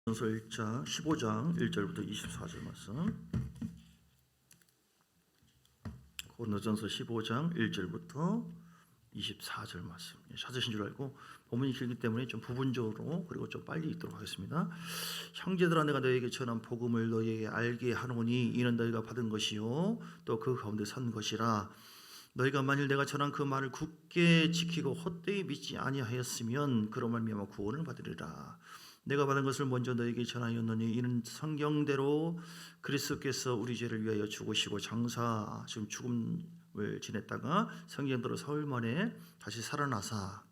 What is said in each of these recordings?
고린도전서 1장 15장 1절부터 24절 말씀. 고린도전서 15장 1절부터 24절 말씀. 찾으신 줄 알고 본문이 길기 때문에 좀 부분적으로 그리고 좀 빨리 읽도록 하겠습니다. 형제들아, 내가 너희에게 전한 복음을 너희에게 알게 하노니 이는 너희가 받은 것이요 또 그 가운데 선 것이라. 너희가 만일 내가 전한 그 말을 굳게 지키고 헛되이 믿지 아니하였으면 그로 말미암아 구원을 받으리라. 내가 받은 것을 먼저 너희에게 전하였노니 이는 성경대로 그리스도께서 우리 죄를 위하여 죽으시고 장사 지금 죽음을 지냈다가 성경대로 사흘 만에 다시 살아나사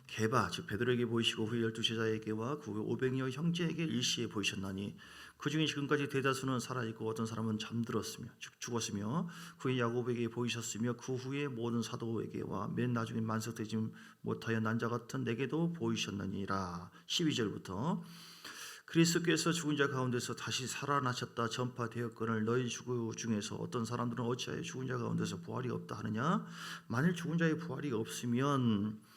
게바 즉 베드로에게 보이시고 후 12제자에게와 그 500여 형제에게 일시에 보이셨나니 그 중에 지금까지 대다수는 살아있고 어떤 사람은 잠들었으며 즉 죽었으며 그 야곱에게 보이셨으며 그 후에 모든 사도에게와 맨 나중에 만석되지 못하여 난 자 같은 내게도 보이셨느니라. 12절부터 그리스도께서 죽은 자 가운데서 다시 살아나셨다 전파되었거늘 너희 중에서 어떤 사람들은 어찌하여 죽은 자 가운데서 부활이 없다 하느냐. 만일 죽은 자의 부활이 없으면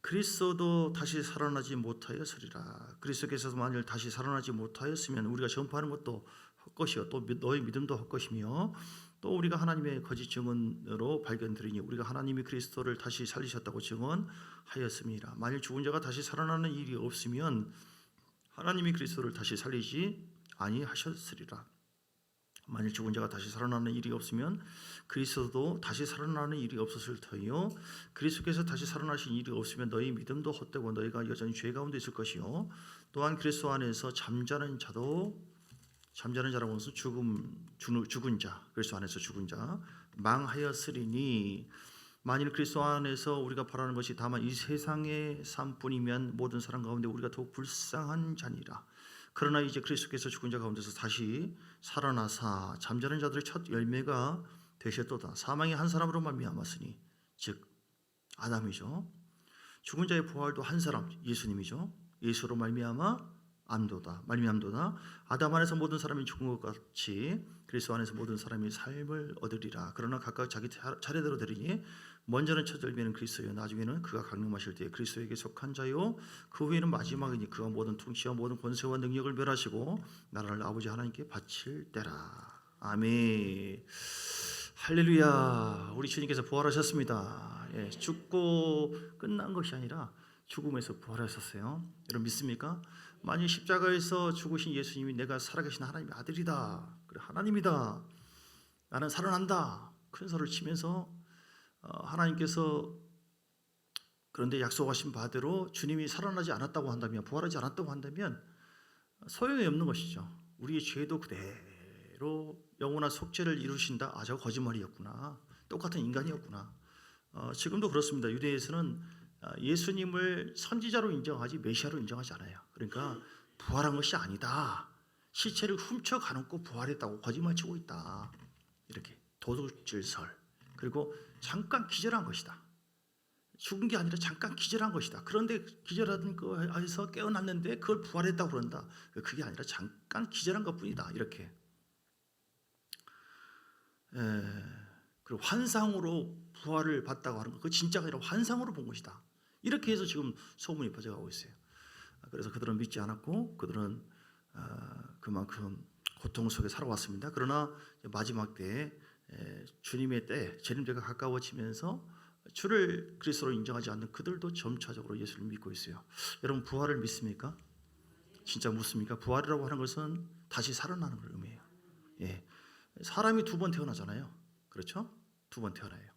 그리스도도 다시 살아나지 못하였으리라. 그리스도께서도 만일 다시 살아나지 못하였으면 우리가 전파하는 것도 헛것이요 또 너희 믿음도 헛것이며 또 우리가 하나님의 거짓 증언으로 발견되리니 우리가 하나님이 그리스도를 다시 살리셨다고 증언하였습니다. 만일 죽은 자가 다시 살아나는 일이 없으면 하나님이 그리스도를 다시 살리지 아니하셨으리라. 만일 죽은 자가 다시 살아나는 일이 없으면 그리스도도 다시 살아나는 일이 없었을 터이요 그리스도께서 다시 살아나신 일이 없으면 너희 믿음도 헛되고 너희가 여전히 죄 가운데 있을 것이요 또한 그리스도 안에서 잠자는 자라고 해서 죽은 자 그리스도 안에서 죽은 자 망하였으리니 만일 그리스도 안에서 우리가 바라는 것이 다만 이 세상의 삶뿐이면 모든 사람 가운데 우리가 더욱 불쌍한 자니라. 그러나 이제 그리스도께서 죽은 자 가운데서 다시 살아나사 잠자는 자들의 첫 열매가 되셨도다. 사망이 한 사람으로 말미암았으니 즉 아담이죠. 죽은 자의 부활도 한 사람 예수님이죠. 예수로 말미암도다. 아담 안에서 모든 사람이 죽은 것 같이 그리스도 안에서 모든 사람이 삶을 얻으리라. 그러나 각각 자기 차례대로 되리니 먼저는 첫 열매는 그리스도요 나중에는 그가 강림하실 때에 그리스도에게 속한 자요 그 후에는 마지막이니 그가 모든 통치와 모든 권세와 능력을 멸하시고 나라를 아버지 하나님께 바칠 때라. 아멘. 할렐루야. 우리 주님께서 부활하셨습니다. 죽고 끝난 것이 아니라 죽음에서 부활하셨어요. 여러분 믿습니까? 만일 십자가에서 죽으신 예수님이 내가 살아계신 하나님의 아들이다, 그래 하나님이다, 나는 살아난다 큰 소리를 치면서 하나님께서 그런데 약속하신 바대로 주님이 살아나지 않았다고 한다면 부활하지 않았다고 한다면 소용이 없는 것이죠. 우리의 죄도 그대로 영원한 속죄를 이루신다. 아, 저 거짓말이었구나. 똑같은 인간이었구나. 지금도 그렇습니다. 유대에서는 예수님을 선지자로 인정하지 메시아로 인정하지 않아요. 그러니까 부활한 것이 아니다. 시체를 훔쳐 가놓고 부활했다고 거짓말치고 있다. 이렇게 도둑질설. 그리고 잠깐 기절한 것이다. 죽은 게 아니라 잠깐 기절한 것이다. 그런데 기절하던 거에서 깨어났는데 그걸 부활했다고 그런다. 그게 아니라 잠깐 기절한 것뿐이다. 이렇게. 그리고 환상으로 부활을 봤다고 하는 거, 그 진짜가 아니라 환상으로 본 것이다. 이렇게 해서 지금 소문이 퍼져가고 있어요. 그래서 그들은 믿지 않았고 그들은 그만큼 고통 속에 살아왔습니다. 그러나 마지막 때에 주님의 때, 재림 때가 가까워지면서 주를 그리스도로 인정하지 않는 그들도 점차적으로 예수를 믿고 있어요. 여러분 부활을 믿습니까? 진짜 묻습니까? 부활이라고 하는 것은 다시 살아나는 걸 의미해요. 사람이 두 번 태어나잖아요. 그렇죠? 두 번 태어나요.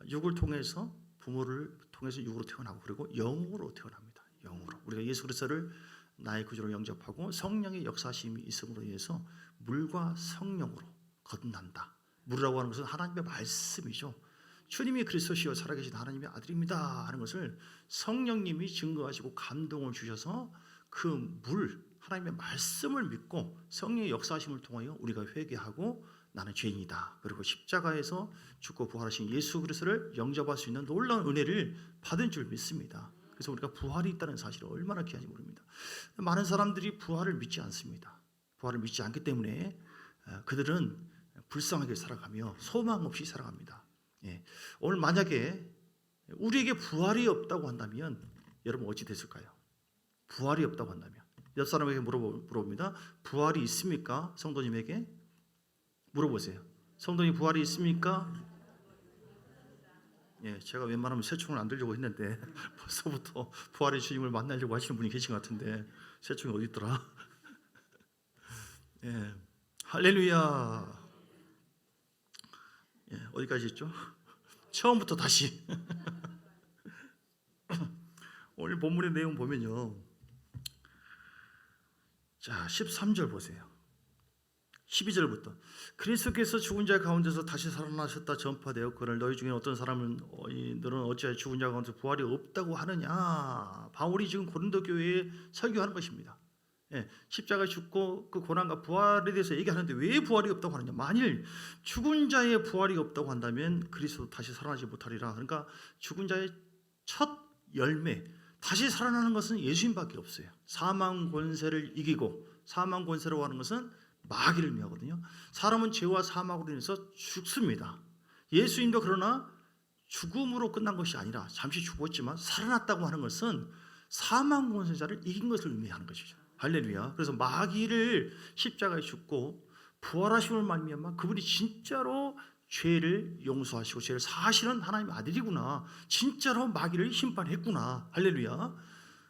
육을 통해서 부모를 통해서 육으로 태어나고 그리고 영으로 태어납니다. 영으로. 우리가 예수 그리스도를 나의 구주로 영접하고 성령의 역사심이 있음으로 인해서 물과 성령으로 거듭난다. 물이라고 하는 것은 하나님의 말씀이죠. 주님이 그리스도시요 살아계신 하나님의 아들입니다 하는 것을 성령님이 증거하시고 감동을 주셔서 그 물, 하나님의 말씀을 믿고 성령의 역사심을 통하여 우리가 회개하고 나는 죄인이다. 그리고 십자가에서 죽고 부활하신 예수 그리스도를 영접할 수 있는 놀라운 은혜를 받은 줄 믿습니다. 그래서 우리가 부활이 있다는 사실을 얼마나 귀한지 모릅니다. 많은 사람들이 부활을 믿지 않습니다. 부활을 믿지 않기 때문에 그들은 불쌍하게 살아가며 소망 없이 살아갑니다. 오늘 만약에 우리에게 부활이 없다고 한다면 여러분 어찌 됐을까요? 부활이 없다고 한다면 옆 사람에게 물어봅니다. 부활이 있습니까? 성도님에게 물어보세요. 성도님 부활이 있습니까? 예, 제가 웬만하면 새총을 안 들려고 했는데 벌써부터 부활의 주님을 만나려고 하시는 분이 계신 것 같은데 새총이 어디 있더라? 예, 할렐루야. 예, 어디까지 있죠? 처음부터 다시. 오늘 본문의 내용 보면요. 자, 13절 보세요. 12절부터 그리스도께서 죽은 자 가운데서 다시 살아나셨다 전파되었거늘 너희 중에 어떤 사람은 너는 어찌하여 죽은 자 가운데서 부활이 없다고 하느냐. 바울이 지금 고린도 교회에 설교하는 것입니다. 예, 십자가에 죽고 그 고난과 부활에 대해서 얘기하는데 왜 부활이 없다고 하느냐. 만일 죽은 자의 부활이 없다고 한다면 그리스도 다시 살아나지 못하리라. 그러니까 죽은 자의 첫 열매, 다시 살아나는 것은 예수님밖에 없어요. 사망 권세를 이기고, 사망 권세라고 하는 것은 마귀를 의미하거든요. 사람은 죄와 사망으로 인해서 죽습니다. 예수님도 그러나 죽음으로 끝난 것이 아니라 잠시 죽었지만 살아났다고 하는 것은 사망 권세자를 이긴 것을 의미하는 것이죠. 할렐루야. 그래서 마귀를 십자가에 죽고 부활하심을 말미암아 그분이 진짜로 죄를 용서하시고 죄를 사하시는 하나님의 아들이구나. 진짜로 마귀를 심판했구나. 할렐루야.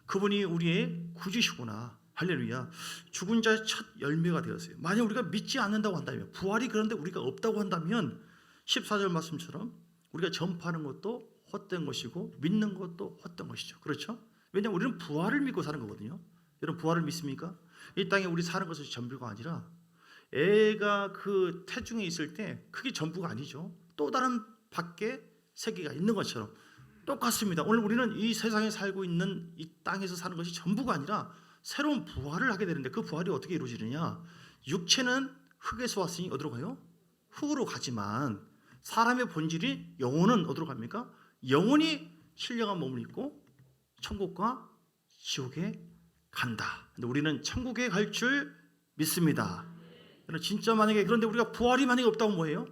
그분이 우리의 구주시구나. 할렐루야. 죽은 자의 첫 열매가 되었어요. 만약 우리가 믿지 않는다고 한다면, 부활이 그런데 우리가 없다고 한다면 14절 말씀처럼 우리가 전파하는 것도 헛된 것이고 믿는 것도 헛된 것이죠. 그렇죠? 왜냐하면 우리는 부활을 믿고 사는 거거든요. 여러분 부활을 믿습니까? 이 땅에 우리 사는 것이 전부가 아니라 애가 그 태중에 있을 때 그게 전부가 아니죠. 또 다른 밖에 세계가 있는 것처럼 똑같습니다. 오늘 우리는 이 세상에 살고 있는 이 땅에서 사는 것이 전부가 아니라 새로운 부활을 하게 되는데 그 부활이 어떻게 이루어지느냐. 육체는 흙에서 왔으니 어디로 가요? 흙으로 가지만 사람의 본질이 영혼은 어디로 갑니까? 영혼이 신령한 몸을 입고 천국과 지옥에 간다. 근데 우리는 천국에 갈 줄 믿습니다. 진짜 만약에 그런데 우리가 부활이 만약에 없다고 뭐예요?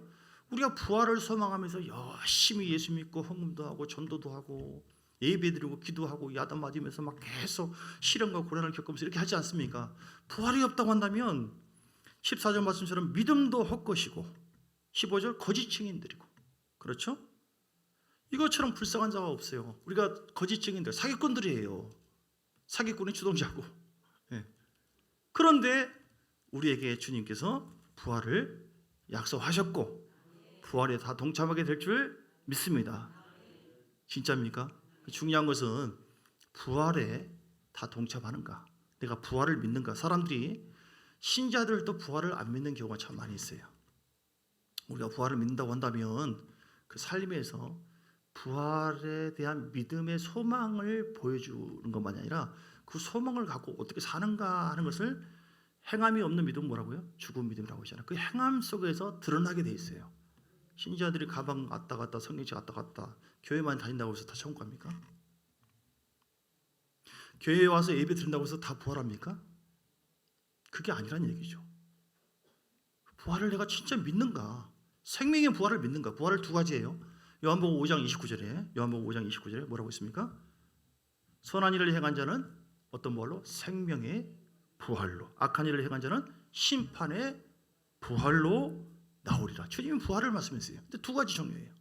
우리가 부활을 소망하면서 열심히 예수 믿고 헌금도 하고 전도도 하고 예배드리고 기도하고 야단 맞으면서 막 계속 시련과 고난을 겪으면서 이렇게 하지 않습니까? 부활이 없다고 한다면 14절 말씀처럼 믿음도 헛것이고 15절 거짓 증인들이고 그렇죠? 이것처럼 불쌍한 자가 없어요. 우리가 거짓 증인들 사기꾼들이에요. 사기꾼이 주동자고. 네. 그런데 우리에게 주님께서 부활을 약속하셨고 부활에 다 동참하게 될 줄 믿습니다. 진짜입니까? 중요한 것은 부활에 다 동참하는가, 내가 부활을 믿는가. 사람들이 신자들도 부활을 안 믿는 경우가 참 많이 있어요. 우리가 부활을 믿는다고 한다면 그 삶에서 부활에 대한 믿음의 소망을 보여주는 것만이 아니라 그 소망을 갖고 어떻게 사는가 하는 것을 행함이 없는 믿음은 뭐라고요? 죽은 믿음이라고 하잖아요. 그 행함 속에서 드러나게 돼 있어요. 신자들이 가방 왔다 갔다 성경책 왔다 갔다 교회만 다닌다고 해서 다 천국 갑니까? 교회에 와서 예배 드린다고 해서 다 부활합니까? 그게 아니란 얘기죠. 부활을 내가 진짜 믿는가? 생명의 부활을 믿는가? 부활을 두 가지예요. 요한복음 5장 29절에 뭐라고 있습니까? 선한 일을 행한 자는 어떤 부활로? 생명의 부활로. 악한 일을 행한 자는 심판의 부활로 나오리라. 주님은 부활을 말씀했어요. 근데 두 가지 종류예요.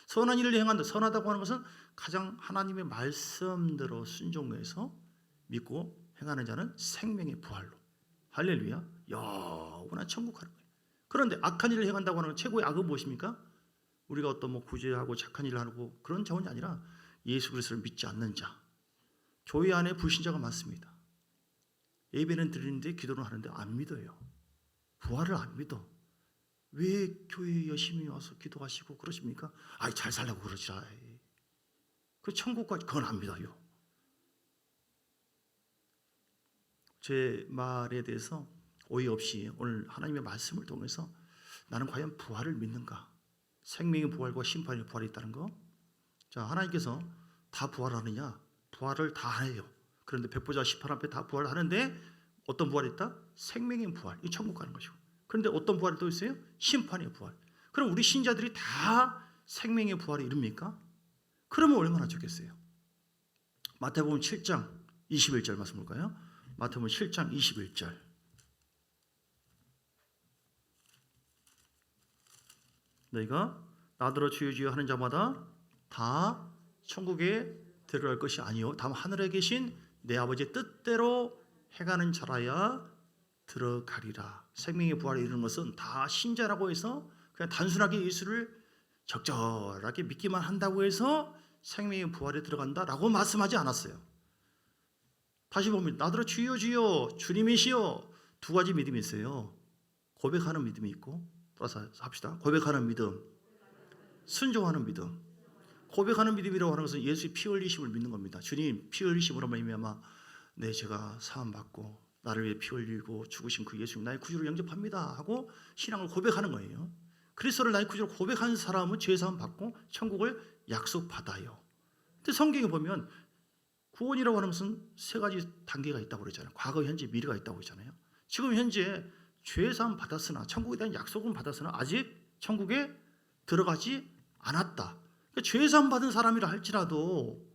선한 일을 행한다. 선하다고 하는 것은 가장 하나님의 말씀대로 순종해서 믿고 행하는 자는 생명의 부활로. 할렐루야. 영원한 천국 가는 거예요. 그런데 악한 일을 행한다고 하는 최고의 악은 무엇입니까? 우리가 어떤 구제하고 착한 일을 하고 그런 자원이 아니라 예수 그리스도를 믿지 않는 자. 교회 안에 불신자가 많습니다. 예배는 드리는데 기도는 하는데 안 믿어요. 부활을 안 믿어. 왜 교회에 열심히 와서 기도하시고 그러십니까? 아이 잘 살라고 그러지라. 그 천국까지 그건 안 믿어요. 제 말에 대해서 오해 없이 오늘 하나님의 말씀을 통해서 나는 과연 부활을 믿는가? 생명의 부활과 심판의 부활이 있다는 거. 자, 하나님께서 다 부활하느냐? 부활을 다 해요. 그런데 백보자 18 앞에 다 부활하는데 어떤 부활이 있다? 생명의 부활. 이 천국 가는 것이고. 그런데 어떤 부활이 또 있어요? 심판의 부활. 그럼 우리 신자들이 다 생명의 부활에 이릅니까? 그러면 얼마나 좋겠어요. 마태복음 7장 21절 말씀 볼까요? 마태복음 7장 21절. 너희가 나더러 주여 주여 하는 자마다 다 천국에 들어갈 것이 아니요 다만 하늘에 계신 내 아버지의 뜻대로 행하는 자라야 들어가리라. 생명의 부활에 이르는 것은 다 신자라고 해서 그냥 단순하게 예수를 적절하게 믿기만 한다고 해서 생명의 부활에 들어간다라고 말씀하지 않았어요. 다시 보면 나더러 주여 주여 주님이시여 두 가지 믿음이 있어요. 고백하는 믿음이 있고 따라서 합시다. 고백하는 믿음, 순종하는 믿음. 고백하는 믿음이라고 하는 것은 예수의 피 흘리심을 믿는 겁니다. 주님 피 흘리심으로 말미암아 네 제가 사함 받고 나를 위해 피 흘리고 죽으신 그 예수님 나의 구주로 영접합니다 하고 신앙을 고백하는 거예요. 그리스도를 나의 구주로 고백한 사람은 죄 사함 받고 천국을 약속받아요. 근데 성경에 보면 구원이라고 하는 것은 세 가지 단계가 있다고 그러잖아요. 과거, 현재, 미래가 있다고 그러잖아요. 지금 현재 죄 사함 받았으나 천국에 대한 약속은 받았으나 아직 천국에 들어가지 않았다. 그러니까 죄 사함 받은 사람이라 할지라도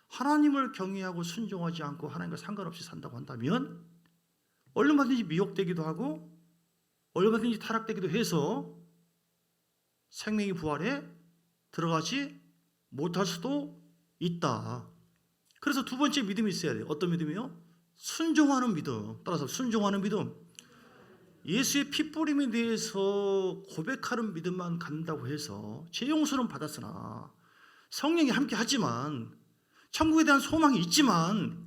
하나님을 경외하고 순종하지 않고 하나님과 상관없이 산다고 한다면 얼마든지 미혹되기도 하고 얼마든지 타락되기도 해서 생명의 부활에 들어가지 못할 수도 있다. 그래서 두 번째 믿음이 있어야 돼요. 어떤 믿음이요? 순종하는 믿음. 따라서 순종하는 믿음. 예수의 핏뿌림에 대해서 고백하는 믿음만 간다고 해서 죄 용서는 받았으나 성령이 함께 하지만 천국에 대한 소망이 있지만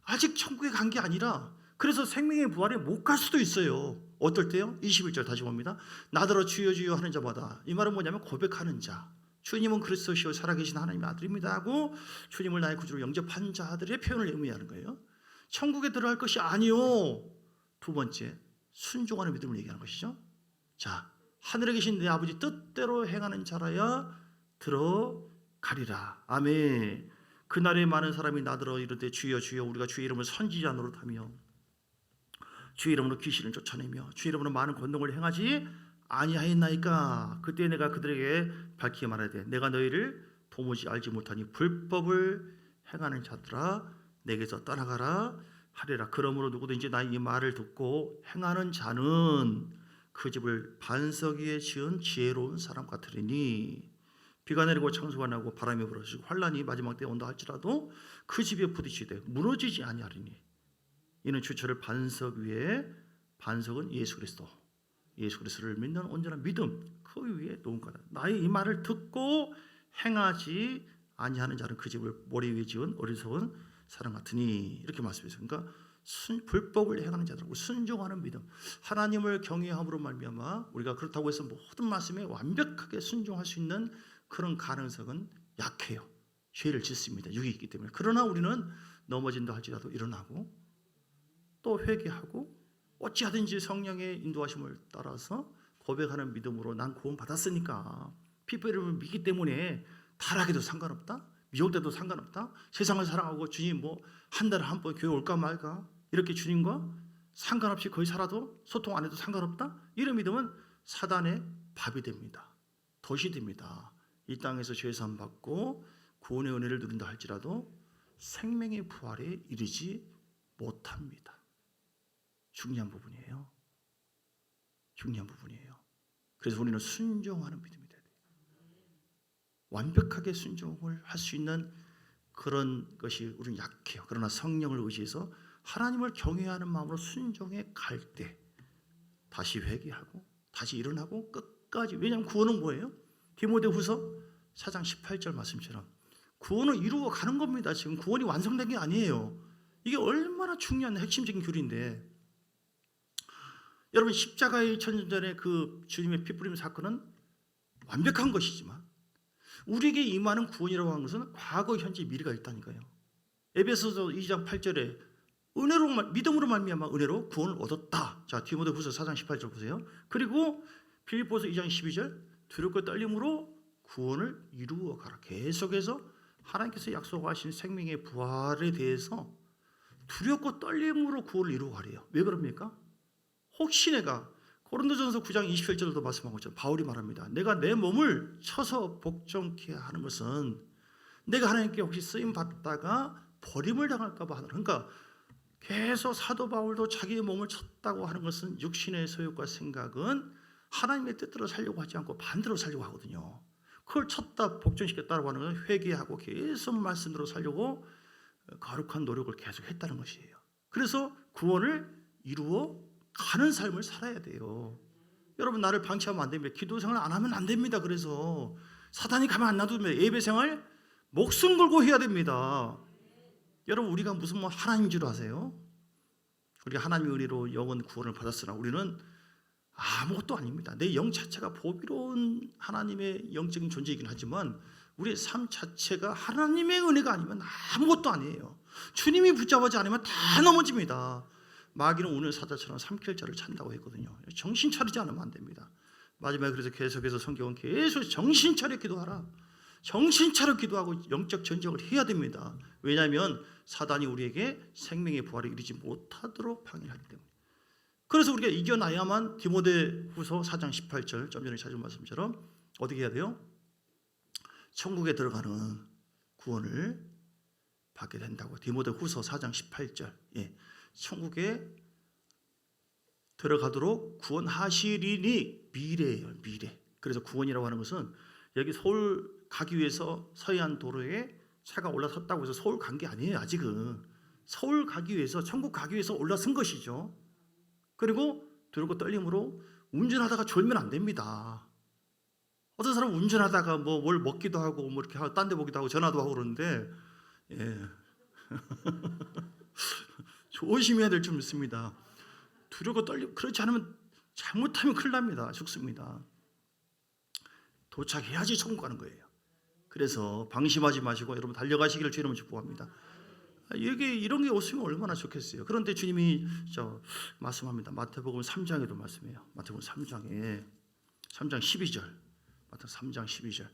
아직 천국에 간 게 아니라 그래서 생명의 부활에 못 갈 수도 있어요. 어떨 때요? 21절 다시 봅니다. 나더러 주여 주여 하는 자마다. 이 말은 뭐냐면 고백하는 자. 주님은 그리스도시요 살아계신 하나님의 아들입니다 하고 주님을 나의 구주로 영접한 자들의 표현을 의미하는 거예요. 천국에 들어갈 것이 아니요. 두 번째 순종하는 믿음을 얘기하는 것이죠. 자, 하늘에 계신 내 아버지 뜻대로 행하는 자라야 들어가리라. 아멘. 그날에 많은 사람이 나더러 이르되 주여 주여 우리가 주의 이름을 선지자 노릇하며 주의 이름으로 귀신을 쫓아내며 주의 이름으로 많은 권능을 행하지 아니하였나이까. 그때 내가 그들에게 밝히 말하되 내가 너희를 도무지 알지 못하니 불법을 행하는 자들아 내게서 떠나가라 하리라. 그러므로 누구든지 나의 이 말을 듣고 행하는 자는 그 집을 반석 위에 지은 지혜로운 사람 같으리니 비가 내리고 창수가 나고 바람이 불어지고 환란이 마지막 때에 온다 할지라도 그 집에 부딪히되 무너지지 아니하리니 이는 주처를 반석 위에 반석은 예수 그리스도 예수 그리스도를 믿는 온전한 믿음 그 위에 놓은 거다. 나의 이 말을 듣고 행하지 아니하는 자는 그 집을 모래 위에 지은 어리석은 사람 같으니 이렇게 말씀했어요. 그러니까 불법을 행하는 자들하고 순종하는 믿음 하나님을 경외함으로 말미암아 우리가 그렇다고 해서 모든 말씀에 완벽하게 순종할 수 있는 그런 가능성은 약해요. 죄를 짓습니다. 육이 있기 때문에. 그러나 우리는 넘어진다 할지라도 일어나고 또 회개하고 어찌하든지 성령의 인도하심을 따라서 고백하는 믿음으로 난 구원 받았으니까 피부를 믿기 때문에 타락해도 상관없다. 미혹돼도 상관없다. 세상을 사랑하고 주님 한 달에 한 번 교회 올까 말까 이렇게 주님과 상관없이 거의 살아도 소통 안 해도 상관없다. 이런 믿음은 사단의 밥이 됩니다. 덫이 됩니다. 이 땅에서 죄사함 받고 구원의 은혜를 누린다 할지라도 생명의 부활에 이르지 못합니다. 중요한 부분이에요. 중요한 부분이에요. 그래서 우리는 순종하는 믿음이 돼야 돼요. 완벽하게 순종을 할 수 있는 그런 것이 우리는 약해요. 그러나 성령을 의지해서 하나님을 경외하는 마음으로 순종해 갈 때 다시 회개하고 다시 일어나고 끝까지. 왜냐하면 구원은 뭐예요? 디모데후서 4장 18절 말씀처럼 구원을 이루어 가는 겁니다. 지금 구원이 완성된 게 아니에요. 이게 얼마나 중요한 핵심적인 교리인데 여러분 십자가의 2000년 전에 그 주님의 피 뿌림 사건은 완벽한 것이지만 우리에게 임하는 구원이라고 하는 것은 과거, 현재, 미래가 있다니까요. 에베소서 2장 8절에 은혜로 믿음으로 말미암아 은혜로 구원을 얻었다. 자, 디모데후서 4장 18절 보세요. 그리고 빌립보서 2장 12절 두렵고 떨림으로 구원을 이루어 가라. 계속해서 하나님께서 약속하신 생명의 부활에 대해서 두렵고 떨림으로 구원을 이루어 가래요. 왜 그럽니까? 혹시 내가 고린도전서 9장 27절도 말씀하고 있죠. 바울이 말합니다. 내가 내 몸을 쳐서 복종케 하는 것은 내가 하나님께 혹시 쓰임 받다가 버림을 당할까 봐 하는. 그러니까 계속 사도 바울도 자기의 몸을 쳤다고 하는 것은 육신의 소욕과 생각은 하나님의 뜻대로 살려고 하지 않고 반대로 살려고 하거든요. 그걸 쳤다 복종시켰다고 하는 것은 회개하고 계속 말씀대로 살려고 거룩한 노력을 계속 했다는 것이에요. 그래서 구원을 이루어 가는 삶을 살아야 돼요. 여러분, 나를 방치하면 안 됩니다. 기도 생활 안 하면 안 됩니다. 그래서 사단이 가만 안 놔두면 예배 생활 목숨 걸고 해야 됩니다. 여러분, 우리가 무슨 하나님인 줄 아세요? 우리가 하나님의 은혜로 영원 구원을 받았으나 우리는 아무것도 아닙니다. 내 영 자체가 보비로운 하나님의 영적인 존재이긴 하지만 우리의 삶 자체가 하나님의 은혜가 아니면 아무것도 아니에요. 주님이 붙잡아지 않으면 다 넘어집니다. 마귀는 오늘 사자처럼 삼킬자를 찬다고 했거든요. 정신 차리지 않으면 안 됩니다. 마지막에 그래서 계속해서 성경은 계속 정신 차려 기도하라, 정신 차려 기도하고 영적 전쟁을 해야 됩니다. 왜냐하면 사단이 우리에게 생명의 부활에 이르지 못하도록 방해하기 때문에. 그래서 우리가 이겨나야만 디모데후서 4장 18절 좀 전에 찾은 말씀처럼 어떻게 해야 돼요? 천국에 들어가는 구원을 받게 된다고. 디모데후서 4장 18절. 천국에 들어가도록 구원하시리니 미래예요. 미래. 그래서 구원이라고 하는 것은 여기 서울 가기 위해서 서해안 도로에 차가 올라섰다고 해서 서울 간 게 아니에요. 아직은 서울 가기 위해서, 천국 가기 위해서 올라선 것이죠. 그리고 두렵고 떨림으로 운전하다가 졸면 안 됩니다. 어떤 사람은 운전하다가 뭘 먹기도 하고 이렇게 딴 데 보기도 하고 전화도 하고 그러는데 조심해야 될 점 있습니다. 두렵고 떨리고 그렇지 않으면 잘못하면 큰일 납니다. 죽습니다. 도착해야지 천국 가는 거예요. 그래서 방심하지 마시고 여러분 달려가시기를 주님으로 축복합니다. 이런 게 없으면 얼마나 좋겠어요. 그런데 주님이 말씀합니다. 마태복음 3장에도 말씀해요. 마태복음 3장 12절. 마태복음 3장 12절.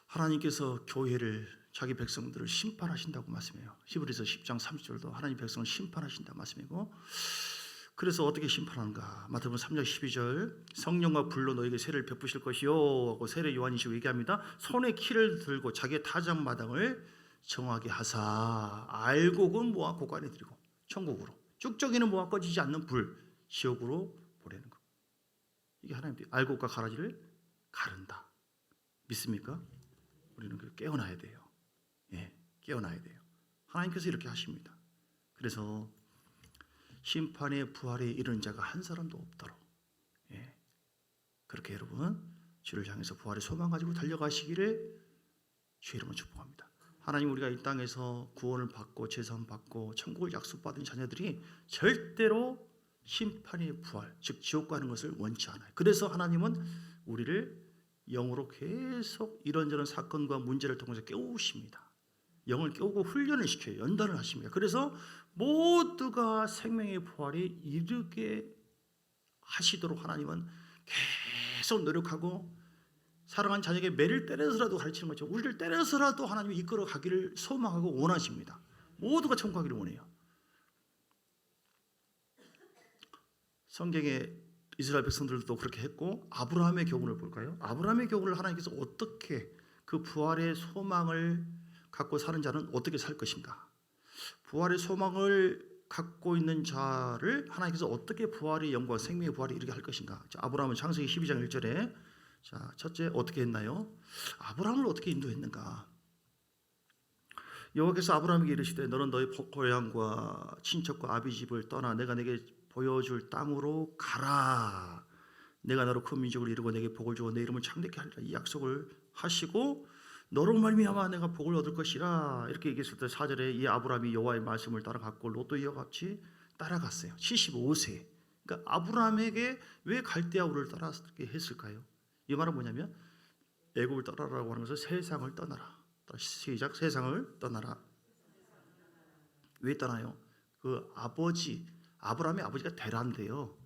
하나님께서 교회를, 자기 백성들을 심판하신다고 말씀해요. 히브리서 10장 30절도 하나님 백성을 심판하신다고 말씀이고, 그래서 어떻게 심판하는가? 마태복음 3장 12절. 성령과 불로 너에게 세를 베푸실 것이요 하고 세례 요한이시고 얘기합니다. 손에 키를 들고 자기의 타작마당을 정하게 하사 알곡은 모아 고관에 드리고 천국으로, 쭉저기는 모아 꺼지지 않는 불 지옥으로 보내는 것. 이게 하나님의 알곡과 가라지를 가른다. 믿습니까? 우리는 깨어나야 돼요. 깨어나야 돼요. 하나님께서 이렇게 하십니다. 그래서 심판의 부활에 이르는 자가 한 사람도 없도록 그렇게 여러분 주를 향해서 부활의 소망 가지고 달려가시기를 주의 이름으로 축복합니다. 하나님, 우리가 이 땅에서 구원을 받고 제사함 받고 천국을 약속받은 자녀들이 절대로 심판의 부활, 즉 지옥 가는 것을 원치 않아요. 그래서 하나님은 우리를 영으로 계속 이런저런 사건과 문제를 통해서 깨우십니다. 영을 깨우고 훈련을 시켜요. 연단을 하십니다. 그래서 모두가 생명의 부활에 이르게 하시도록 하나님은 계속 노력하고 사랑하는 자녀에게 매를 때려서라도 가르치는 거죠. 우리를 때려서라도 하나님이 이끌어 가기를 소망하고 원하십니다. 모두가 천국 가기를 원해요. 성경에 이스라엘 백성들도 그렇게 했고, 아브라함의 교훈을 볼까요? 아브라함의 교훈을 하나님께서 어떻게, 그 부활의 소망을 갖고 사는 자는 어떻게 살 것인가? 부활의 소망을 갖고 있는 자를 하나님께서 어떻게 부활의 영광, 생명의 부활이 이르게 할 것인가? 아브라함은 창세기 12장 1절에 첫째 어떻게 했나요? 아브라함을 어떻게 인도했는가? 여호와께서 아브라함에게 이르시되 너는 너희 고향과 친척과 아비 집을 떠나 내가 내게 보여줄 땅으로 가라. 내가 너로 큰 민족을 이루고 내게 복을 주어 내 이름을 창대케 하리라. 이 약속을 하시고 너로 말미암아 내가 복을 얻을 것이라 이렇게 얘기했을 때 4절에 이 아브라함이 여호와의 말씀을 따라갔고 롯도 이와 같이 따라갔어요. 75세. 그러니까 아브라함에게 왜 갈대아 우를 따라게 했을까요? 이 말은 뭐냐면 애굽을 떠나라고 하는 것은 세상을 떠나라. 시작. 세상을 떠나라. 왜 떠나요? 그 아브라함의 아버지가 데라인데요.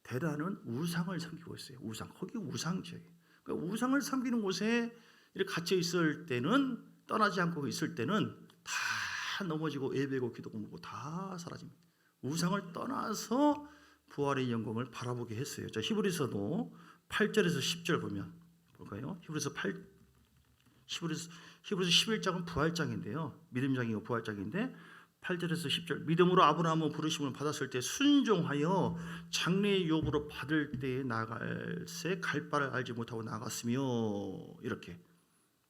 데라는 우상을 섬기고 있어요. 우상. 거기 우상지역이에요. 그러니까 우상을 섬기는 곳에 이렇게 갇혀 있을 때는, 떠나지 않고 있을 때는 다 넘어지고 예배고 기도고 뭐고 다 사라집니다. 우상을 떠나서 부활의 영광을 바라보게 했어요. 자, 히브리서도 8절에서 10절 보면 볼까요? 히브리서 11장은 부활장인데요. 믿음장이고 부활장인데 8절에서 10절 믿음으로 아브라함은 부르심을 받았을 때 순종하여 장래의 유업으로 받을 때에 나갈새 갈 바를 알지 못하고 나갔으며 이렇게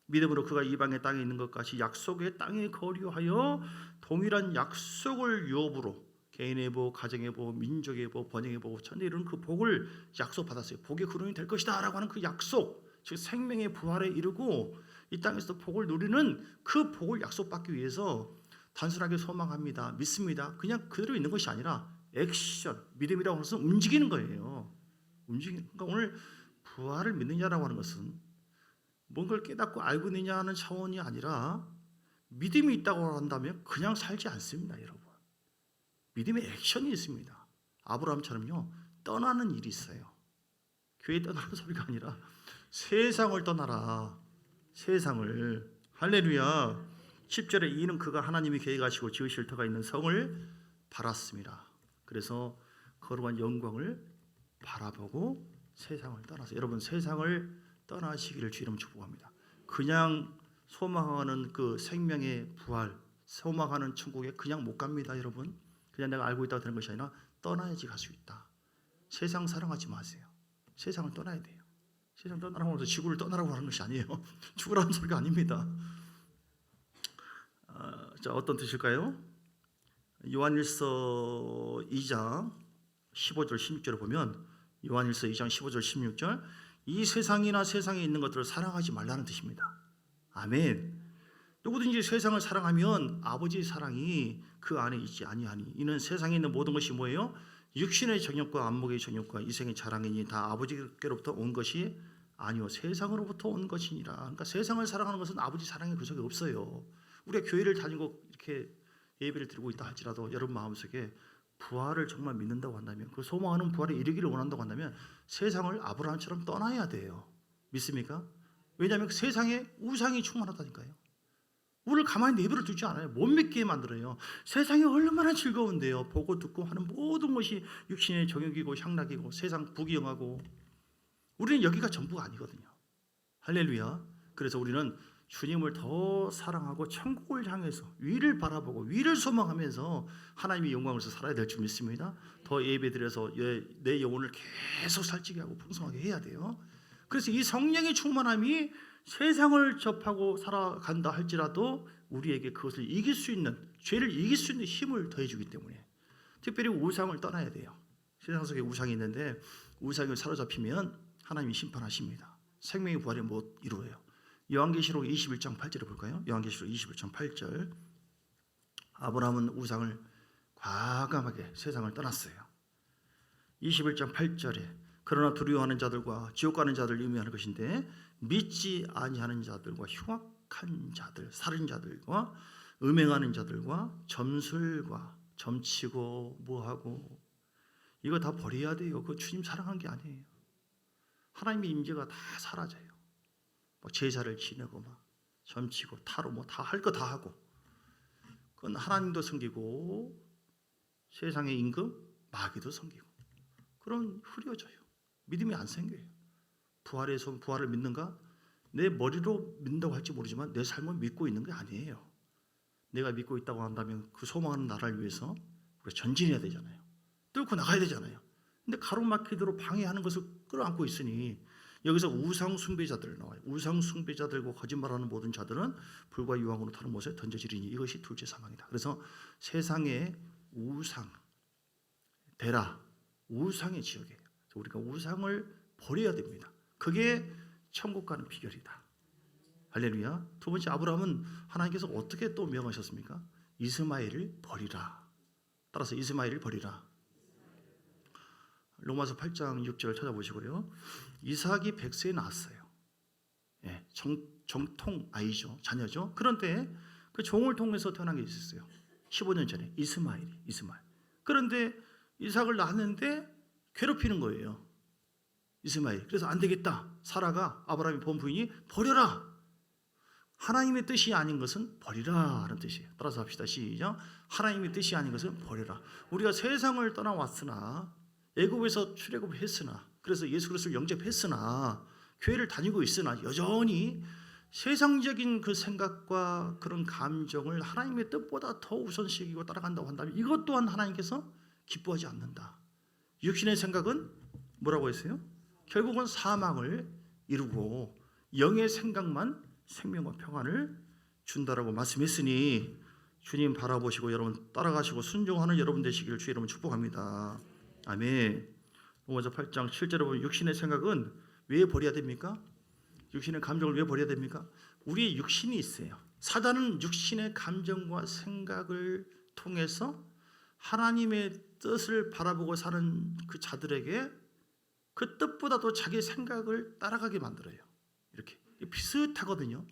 믿음으로 그가 이방의 땅에 있는 것 같이 약속의 땅에 거류하여 동일한 약속을 유업으로 개인의 복, 가정의 복, 민족의 복, 번영의 복, 천대 이루는 그 복을 약속받았어요. 복의 근원이 될 것이다 라고 하는 그 약속, 즉 생명의 부활에 이르고 이 땅에서 복을 누리는 그 복을 약속받기 위해서 단순하게 소망합니다, 믿습니다, 그냥 그대로 있는 것이 아니라 액션, 믿음이라고 하는 것은 움직이는 거예요. 그러니까 오늘 부활을 믿느냐라고 하는 것은 뭔가를 깨닫고 알고 있느냐 하는 차원이 아니라 믿음이 있다고 한다면 그냥 살지 않습니다, 여러분. 믿음의 액션이 있습니다. 아브라함처럼요, 떠나는 일이 있어요. 교회 떠나는 소리가 아니라 세상을 떠나라. 세상을. 할렐루야. 10절에 이는 그가 하나님이 계획하시고 지으실 터가 있는 성을 바랐습니다. 그래서 거룩한 영광을 바라보고 세상을 떠나서 여러분 세상을 떠나시기를 주 이름 축복합니다. 그냥 소망하는 그 생명의 부활, 소망하는 천국에 그냥 못 갑니다, 여러분. 그냥 내가 알고 있다고 되는 것이 아니라 떠나야지 갈 수 있다. 세상 사랑하지 마세요. 세상을 떠나야 돼요. 세상 떠나라고 해서 지구를 떠나라고 하는 것이 아니에요. 죽으라는 소리가 아닙니다. 자, 어떤 뜻일까요? 요한일서 2장 15절 16절을 보면 요한일서 2장 15절 16절 이 세상이나 세상에 있는 것들을 사랑하지 말라는 뜻입니다. 아멘. 누구든지 세상을 사랑하면 아버지의 사랑이 그 안에 있지 아니하니 이는 세상에 있는 모든 것이 뭐예요? 육신의 정욕과 안목의 정욕과 이생의 자랑이니 다 아버지께로부터 온 것이 아니요 세상으로부터 온 것이니라. 그러니까 세상을 사랑하는 것은 아버지 사랑의 구석이 없어요. 우리가 교회를 다니고 이렇게 예배를 드리고 있다 할지라도 여러분 마음속에 부활을 정말 믿는다고 한다면 그 소망하는 부활에 이르기를 원한다고 한다면 세상을 아브라함처럼 떠나야 돼요. 믿습니까? 왜냐하면 그 세상에 우상이 충만하다니까요. 우리를 가만히 내버려 두지 않아요. 못 믿게 만들어요. 세상이 얼마나 즐거운데요. 보고 듣고 하는 모든 것이 육신의 정욕이고 향락이고 세상 부귀영하고 우리는 여기가 전부가 아니거든요. 할렐루야. 그래서 우리는 주님을 더 사랑하고 천국을 향해서 위를 바라보고 위를 소망하면서 하나님의 영광을 위해서 살아야 될 줄 믿습니다. 더 예배드려서 내 영혼을 계속 살찌게 하고 풍성하게 해야 돼요. 그래서 이 성령의 충만함이 세상을 접하고 살아간다 할지라도 우리에게 그것을 이길 수 있는, 죄를 이길 수 있는 힘을 더해주기 때문에 특별히 우상을 떠나야 돼요. 세상 속에 우상이 있는데 우상이 사로잡히면 하나님이 심판하십니다. 생명의 부활이 못 이루어요. 요한계시록 21장 8절을 볼까요? 요한계시록 21장 8절 아브라함은 우상을 과감하게 세상을 떠났어요. 21장 8절에 그러나 두려워하는 자들과 지옥 가는 자들을 의미하는 것인데 믿지 아니하는 자들과 흉악한 자들, 살인자들과 음행하는 자들과 점술과 점치고 뭐하고 이거 다 버려야 돼요. 그거 주님 사랑한 게 아니에요. 하나님의 임재가 다 사라져요. 뭐 제사를 지내고 막 점치고 타로 뭐 다 할 거 다 하고 그건 하나님도 섬기고 세상의 임금 마귀도 섬기고 그런 흐려져요. 믿음이 안 생겨요. 부활을 믿는가? 내 머리로 믿는다고 할지 모르지만 내 삶은 믿고 있는 게 아니에요. 내가 믿고 있다고 한다면 그 소망하는 나라를 위해서 우리가 전진해야 되잖아요. 뚫고 나가야 되잖아요. 근데 가로막히도록 방해하는 것을 끌어안고 있으니 여기서 우상 숭배자들 나와요. 우상 숭배자들과 거짓말하는 모든 자들은 불과 유황으로 타는 못에 던져지리니 이것이 둘째 사망이다. 그래서 세상의 우상, 대라, 우상의 지역이에요. 우리가 우상을 버려야 됩니다. 그게 천국 가는 비결이다. 할렐루야. 두 번째 아브라함은 하나님께서 어떻게 또 명하셨습니까? 이스마엘을 버리라. 따라서 이스마엘을 버리라. 로마서 8장 6절을 찾아보시고요. 이삭이 100세에 낳았어요. 예, 정통 아이죠. 자녀죠. 그런데 그 종을 통해서 태어난 게 있었어요. 15년 전에 이스마엘. 그런데 이삭을 낳았는데 괴롭히는 거예요. 이스마엘. 그래서 안 되겠다. 사라가 아브라함의 본부인이 버려라. 하나님의 뜻이 아닌 것은 버리라 하는 뜻이에요. 따라서 합시다. 시작. 하나님의 뜻이 아닌 것은 버려라. 우리가 세상을 떠나왔으나 애굽에서 출애굽했으나 그래서 예수 그리스도를 영접했으나 교회를 다니고 있으나 여전히 세상적인 그 생각과 그런 감정을 하나님의 뜻보다 더 우선시키고 따라간다고 한다면 이것 또한 하나님께서 기뻐하지 않는다. 육신의 생각은 뭐라고 했어요? 결국은 사망을 이루고 영의 생각만 생명과 평안을 준다라고 말씀했으니 주님 바라보시고 여러분 따라가시고 순종하는 여러분 되시기를 주의 이름으로 축복합니다. 아멘. 로마서 8장 7절에 보면 육신의 생각은 왜 버려야 됩니까? 육신의 감정을 왜 버려야 됩니까? 우리의 육신이 있어요. 사단은 육신의 감정과 생각을 통해서 하나님의 뜻을 바라보고 사는 그 자들에게 그 뜻보다도 자기 생각을 따라가게 만들어요. 이렇게 비슷하거든요.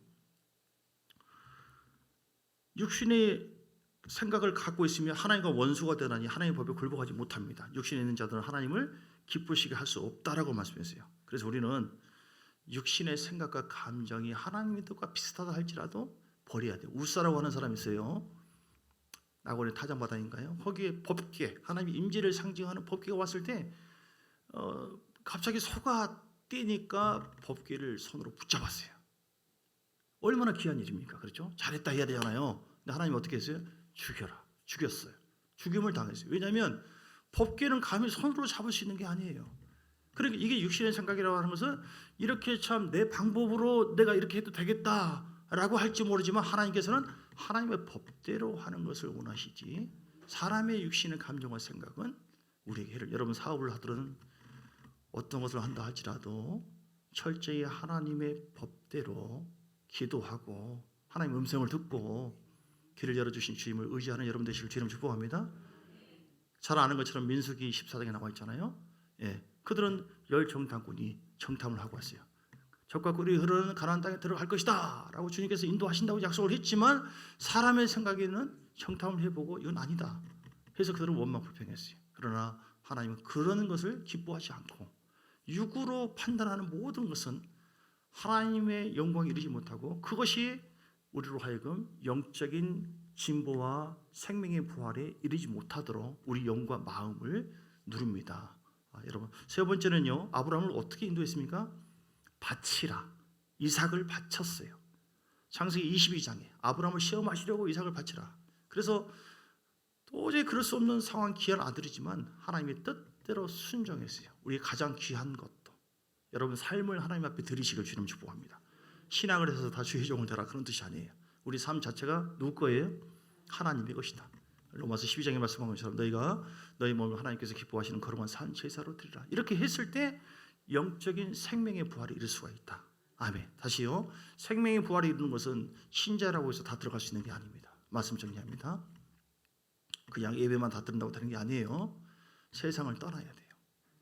육신의 생각을 갖고 있으면 하나님과 원수가 되나니 하나님의 법에 굴복하지 못합니다. 육신에 있는 자들은 하나님을 기쁘시게 할 수 없다라고 말씀했어요. 그래서 우리는 육신의 생각과 감정이 하나님의 뜻과 비슷하다 할지라도 버려야 돼요. 울사라고 하는 사람이 있어요. 낙원의 타작마당인가요? 거기에 법궤, 하나님의 임재를 상징하는 법궤가 왔을 때 갑자기 소가 뛰니까 법궤를 손으로 붙잡았어요. 얼마나 귀한 일입니까? 그렇죠? 잘했다 해야 되잖아요. 근데 하나님 어떻게 했어요? 죽여라. 죽였어요. 죽임을 당했어요. 왜냐하면 법궤는 감히 손으로 잡을 수 있는 게 아니에요. 그러니까 이게 육신의 생각이라고 하는 것은 이렇게 참 내 방법으로 내가 이렇게 해도 되겠다라고 할지 모르지만 하나님께서는 하나님의 법대로 하는 것을 원하시지 사람의 육신의 감정과 생각은 우리에게 해를 여러분 사업을 하든 어떤 것을 한다 할지라도 철저히 하나님의 법대로 기도하고 하나님의 음성을 듣고 길을 열어주신 주님을 의지하는 여러분 되시길 주님 축복합니다. 잘 아는 것처럼 민수기 14장에 나와 있잖아요. 예, 그들은 열 정탐꾼이 정탐을 하고 왔어요. 적과 꿀이 흐르는 가나안 땅에 들어갈 것이다 라고 주님께서 인도하신다고 약속을 했지만 사람의 생각에는 정탐을 해보고 이건 아니다 해서 그들은 원망불평했어요. 그러나 하나님은 그러는 것을 기뻐하지 않고 육으로 판단하는 모든 것은 하나님의 영광에 이르지 못하고 그것이 우리로 하여금 영적인 진보와 생명의 부활에 이르지 못하도록 우리 영과 마음을 누릅니다. 여러분 세 번째는요, 아브라함을 어떻게 인도했습니까? 바치라. 이삭을 바쳤어요. 창세기 22장에 아브라함을 시험하시려고 이삭을 바치라. 그래서 도저히 그럴 수 없는 상황, 귀한 아들이지만 하나님의 뜻대로 순종했어요. 우리의 가장 귀한 것도 여러분 삶을 하나님 앞에 드리시길 주님 축복합니다. 신앙을 해서 다 주의 종을 되라 그런 뜻이 아니에요. 우리 삶 자체가 누구 거예요? 하나님의 것이다. 로마서 12장에 말씀한 것처럼 너희가 너희 몸을 하나님께서 기뻐하시는 거룩한 산 제사로 드리라. 이렇게 했을 때 영적인 생명의 부활에 이를 수가 있다. 아멘. 다시요. 생명의 부활에 이르는 것은 신자라고 해서 다 들어갈 수 있는 게 아닙니다. 말씀 정리합니다. 그냥 예배만 다 드린다고 되는 게 아니에요. 세상을 떠나야 돼요.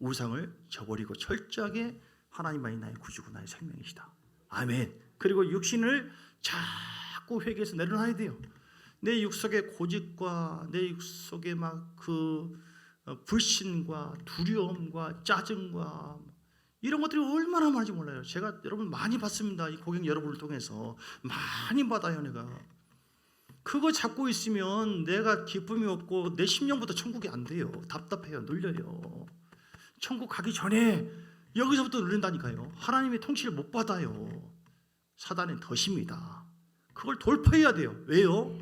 우상을 저버리고 철저하게 하나님만이 나의 구주고 나의 생명이시다. 아멘. 그리고 육신을 자꾸 회개해서 내려놔야 돼요. 내 육속의 고집과 내 육속의 막 그 불신과 두려움과 짜증과 이런 것들이 얼마나 많은지 몰라요. 제가 여러분 많이 봤습니다. 이 고객 여러분을 통해서 많이 받아요. 내가 그거 잡고 있으면 내가 기쁨이 없고 내 심령부터 천국이 안 돼요. 답답해요. 눌려요. 천국 가기 전에 여기서부터 눌린다니까요. 하나님의 통치를 못 받아요. 사단은 덫입니다. 그걸 돌파해야 돼요. 왜요?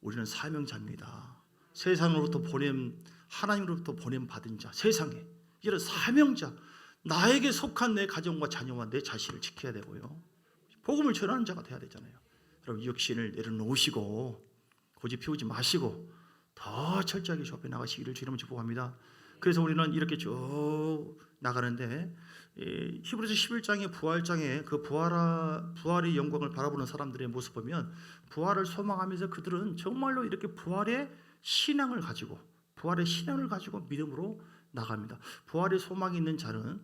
우리는 사명자입니다. 세상으로부터 하나님으로부터 보냄 받은 자, 세상에 이런 사명자, 나에게 속한 내 가정과 자녀와 내 자신을 지켜야 되고요. 복음을 전하는 자가 돼야 되잖아요. 여러분 육신을 내려놓으시고 고집 피우지 마시고 더 철저하게 주 앞에 나가시기를 주님을 축복합니다. 그래서 우리는 이렇게 쭉 나가는데 히브리서 11장의 부활장에 그 부활의 영광을 바라보는 사람들의 모습 보면 부활을 소망하면서 그들은 정말로 이렇게 부활의 신앙을 가지고 믿음으로 나갑니다. 부활의 소망이 있는 자는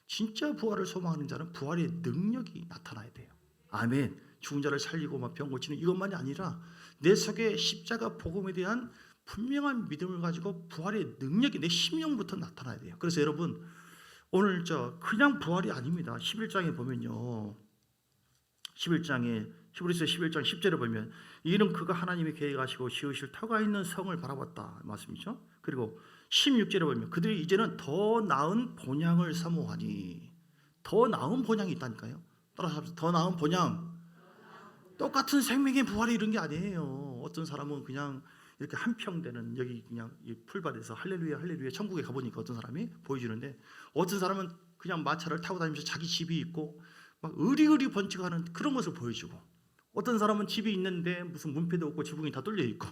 진짜 부활을 소망하는 자는 부활의 능력이 나타나야 돼요. 아멘. 죽은 자를 살리고 막 병 고치는 이것만이 아니라 내 속에 십자가 복음에 대한 분명한 믿음을 가지고 부활의 능력이 내 심령부터 나타나야 돼요. 그래서 여러분 오늘 그냥 부활이 아닙니다. 11장에 보면요. 11장에 히브리서 11장 10절에 보면 이는 그가 하나님이 계획하시고 지으실 터가 있는 성을 바라봤다 말씀이죠. 그리고 16절에 보면 그들이 이제는 더 나은 본향을 사모하니 더 나은 본향이 있다니까요. 따라서 더 나은 본향 똑같은 생명의 부활이 이런 게 아니에요. 어떤 사람은 그냥 이렇게 한평되는 여기 그냥 이 풀밭에서 할렐루야 할렐루야 천국에 가보니까 어떤 사람이 보여주는데, 어떤 사람은 그냥 마차를 타고 다니면서 자기 집이 있고 막 의리의리 번쩍하는 그런 것을 보여주고, 어떤 사람은 집이 있는데 무슨 문패도 없고 지붕이 다 뚫려 있고.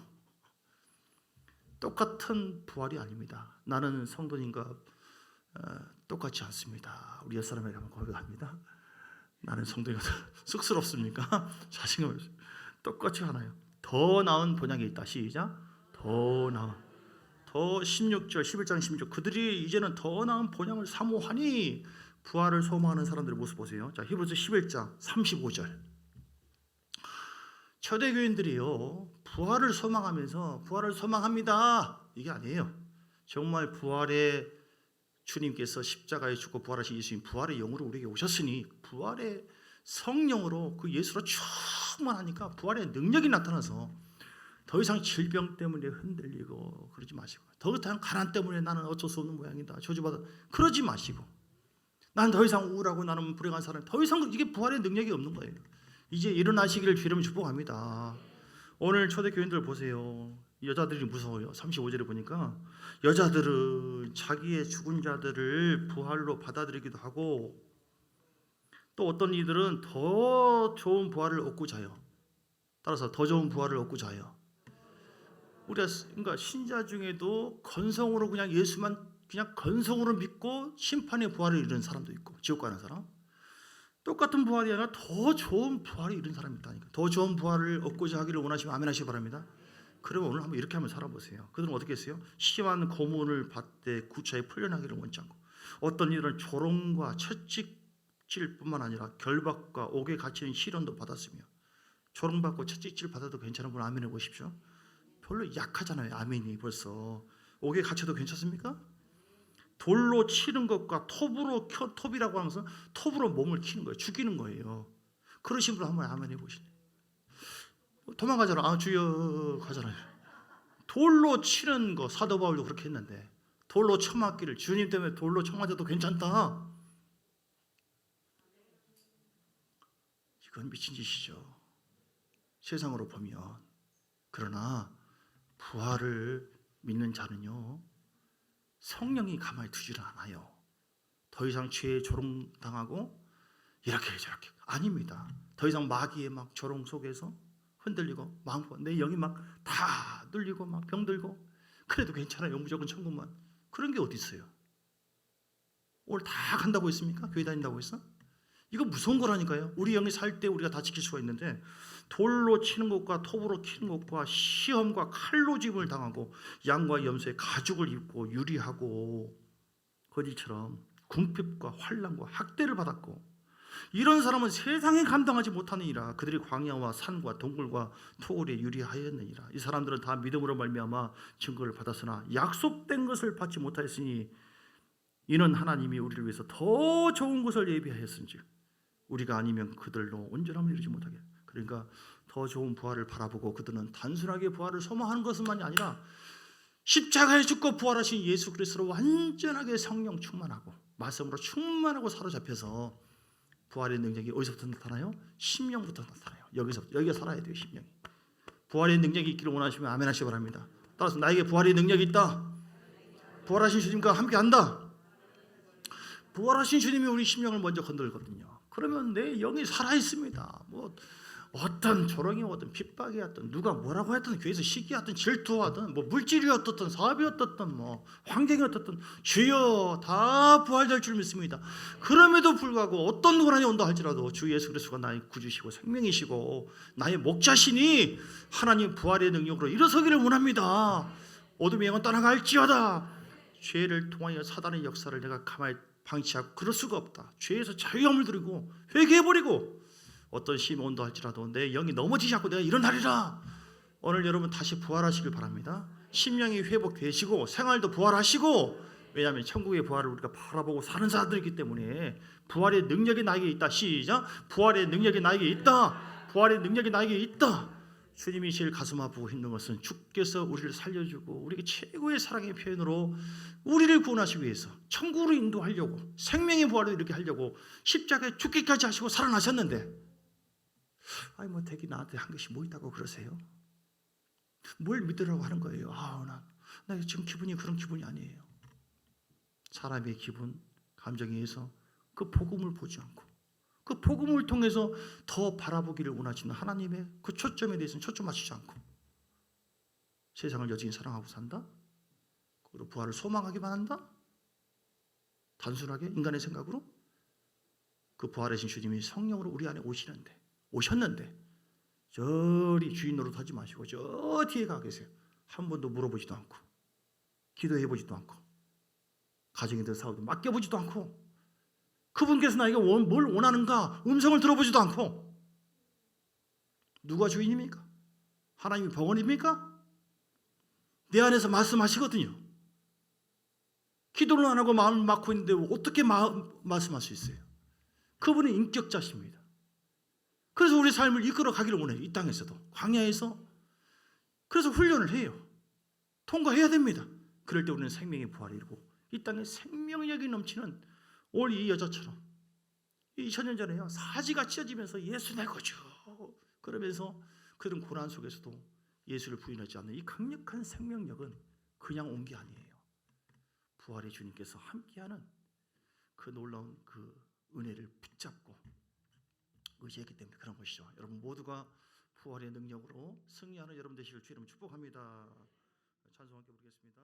똑같은 부활이 아닙니다. 나는 성도님과 똑같지 않습니다. 우리 옛사람에게 한번 고백합니다. 나는 성도님과 쑥스럽습니까? 자신감 없어요. 똑같이 하나요. 더 나은 본향이 있다. 시작. 더 나은. 더 16절 11장 16절 그들이 이제는 더 나은 본향을 사모하니, 부활을 소망하는 사람들의 모습 보세요. 자, 히브리서 11장 35절. 초대교인들이요, 부활을 소망하면서 부활을 소망합니다 이게 아니에요. 정말 부활의 주님께서 십자가에 죽고 부활하신 예수님, 부활의 영으로 우리에게 오셨으니 부활의 성령으로 그 예수로 충만하니까 부활의 능력이 나타나서 더 이상 질병 때문에 흔들리고 그러지 마시고, 더 이상 가난 때문에 나는 어쩔 수 없는 모양이다 저주받아 그러지 마시고, 난 더 이상 우울하고 나는 불행한 사람, 더 이상 이게 부활의 능력이 없는 거예요. 이제 일어나시기를 주님을 축복합니다. 오늘 초대교인들 보세요. 여자들이 무서워요. 35절에 보니까 여자들은 자기의 죽은 자들을 부활로 받아들이기도 하고, 또 어떤 이들은 더 좋은 부활을 얻고 자요. 따라서 더 좋은 부활을 얻고 자요. 우리가 그러니까 신자 중에도 건성으로 그냥 예수만 그냥 건성으로 믿고 심판의 부활을 이루는 사람도 있고, 지옥 가는 사람. 똑같은 부활이 아니라 더 좋은 부활을 이룬 사람이 있다니까. 더 좋은 부활을 얻고자 하기를 원하시면 아멘 하시기 바랍니다. 그러면 오늘 한번 이렇게 한번 살아보세요. 그들은 어떻게 했어요? 심한 고문을 받되 구차에 풀려나기를 원치 않고, 어떤 이들은 조롱과 채찍질뿐만 아니라 결박과 옥에 갇히는 시련도 받았으며, 조롱받고 채찍질 받아도 괜찮은 분 아멘 해보십시오. 별로 약하잖아요. 아멘이 벌써. 옥에 갇혀도 괜찮습니까? 돌로 치는 것과 톱이라고 하면서 톱으로 몸을 치는 거예요. 죽이는 거예요. 그러신 분 한번 아멘 해보시네. 도망가잖아. 아 주여 가잖아요. 돌로 치는 거 사도 바울도 그렇게 했는데, 돌로 쳐맞기를, 주님 때문에 돌로 쳐맞아도 괜찮다. 이건 미친 짓이죠. 세상으로 보면. 그러나 부활을 믿는 자는요, 성령이 가만히 두지를 않아요. 더 이상 죄에 조롱당하고 이렇게 저렇게 아닙니다. 더 이상 마귀의 막 조롱 속에서 흔들리고 마음과 내 영이 막 다 눌리고 막 병들고 그래도 괜찮아요. 무조건 천국만. 그런 게 어디 있어요? 오늘 다 간다고 했습니까? 교회 다닌다고 했어? 이거 무서운 거라니까요. 우리 영이 살 때 우리가 다 지킬 수가 있는데, 돌로 치는 것과 톱으로 치는 것과 시험과 칼로 집을 당하고 양과 염소의 가죽을 입고 유리하고 거지처럼 궁핍과 환난과 학대를 받았고, 이런 사람은 세상에 감당하지 못하느니라. 그들이 광야와 산과 동굴과 토굴에 유리하였느니라. 이 사람들은 다 믿음으로 말미암아 증거를 받았으나 약속된 것을 받지 못하였으니, 이는 하나님이 우리를 위해서 더 좋은 것을 예비하였은지 우리가 아니면 그들로 온전함을 이루지 못하게. 그러니까 더 좋은 부활을 바라보고 그들은 단순하게 부활을 소망하는 것만이 아니라 십자가에 죽고 부활하신 예수 그리스도로 완전하게 성령 충만하고 말씀으로 충만하고 사로잡혀서, 부활의 능력이 어디서부터 나타나요? 심령부터 나타나요. 여기가 살아야 돼요. 심령이. 부활의 능력이 있기를 원하시면 아멘 하시기 바랍니다. 따라서 나에게 부활의 능력이 있다. 부활하신 주님과 함께한다. 부활하신 주님이 우리 심령을 먼저 건들거든요. 그러면 내 영이 살아있습니다. 뭐 어떤 조롱이 오든 핍박이 왔든 누가 뭐라고 했든 교회에서 시기하든 질투하든 뭐 물질이 어떻든 사업이 어떻든 뭐 환경이 어떻든 주여 다 부활될 줄 믿습니다. 그럼에도 불구하고 어떤 고난이 온다 할지라도 주 예수 그리스도가 나의 구주시고 생명이시고 나의 목자시니 하나님 부활의 능력으로 일어서기를 원합니다. 어둠의 영은 떠나갈지어다. 죄를 통하여 사단의 역사를 내가 가만히 방치하고 그럴 수가 없다. 죄에서 자유함을 누리고 회개해버리고 어떤 시험이 온다 할지라도 내 영이 넘어지지 않고 내가 일어나리라. 오늘 여러분 다시 부활하시길 바랍니다. 심령이 회복되시고 생활도 부활하시고, 왜냐하면 천국의 부활을 우리가 바라보고 사는 자들이기 때문에 부활의 능력이 나에게 있다. 시작. 부활의 능력이 나에게 있다. 부활의 능력이 나에게 있다. 주님이 제일 가슴 아프고 힘든 것은 주께서 우리를 살려주고 우리에게 최고의 사랑의 표현으로 우리를 구원하시기 위해서 천국으로 인도하려고 생명의 부활을 이렇게 하려고 십자가에 죽기까지 하시고 살아나셨는데, 아니 뭐 대기 나한테 한 것이 뭐 있다고 그러세요? 뭘 믿으라고 하는 거예요? 나 지금 기분이 그런 기분이 아니에요. 사람의 기분, 감정에 의해서 그 복음을 보지 않고 그 복음을 통해서 더 바라보기를 원하시는 하나님의 그 초점에 대해서는 초점 맞추지 않고 세상을 여전히 사랑하고 산다? 그리고 부활을 소망하기만 한다? 단순하게 인간의 생각으로? 그 부활하신 주님이 성령으로 우리 안에 오셨는데 저리 주인 노릇하지 마시고 저 뒤에 가 계세요. 한 번도 물어보지도 않고 기도해보지도 않고 가정에 대해서 싸우고 맡겨보지도 않고 그분께서 나에게 뭘 원하는가 음성을 들어보지도 않고 누가 주인입니까? 하나님이 병원입니까? 내 안에서 말씀하시거든요. 기도를 안 하고 마음을 막고 있는데 어떻게 말씀할 수 있어요? 그분은 인격자십니다. 그래서 우리 삶을 이끌어 가기를 원해요. 이 땅에서도 광야에서. 그래서 훈련을 해요. 통과해야 됩니다. 그럴 때 우리는 생명의 부활을 이루고 이 땅에 생명력이 넘치는 오늘 이 여자처럼 2000년 전에요. 사지가 찢어지면서 예수 내 거죠. 그러면서 그런 고난 속에서도 예수를 부인하지 않는 이 강력한 생명력은 그냥 온 게 아니에요. 부활의 주님께서 함께하는 그 놀라운 그 은혜를 붙잡고 의지했기 때문에 그런 것이죠. 여러분 모두가 부활의 능력으로 승리하는 여러분 되시길 주님 축복합니다. 찬송 함께 부르겠습니다.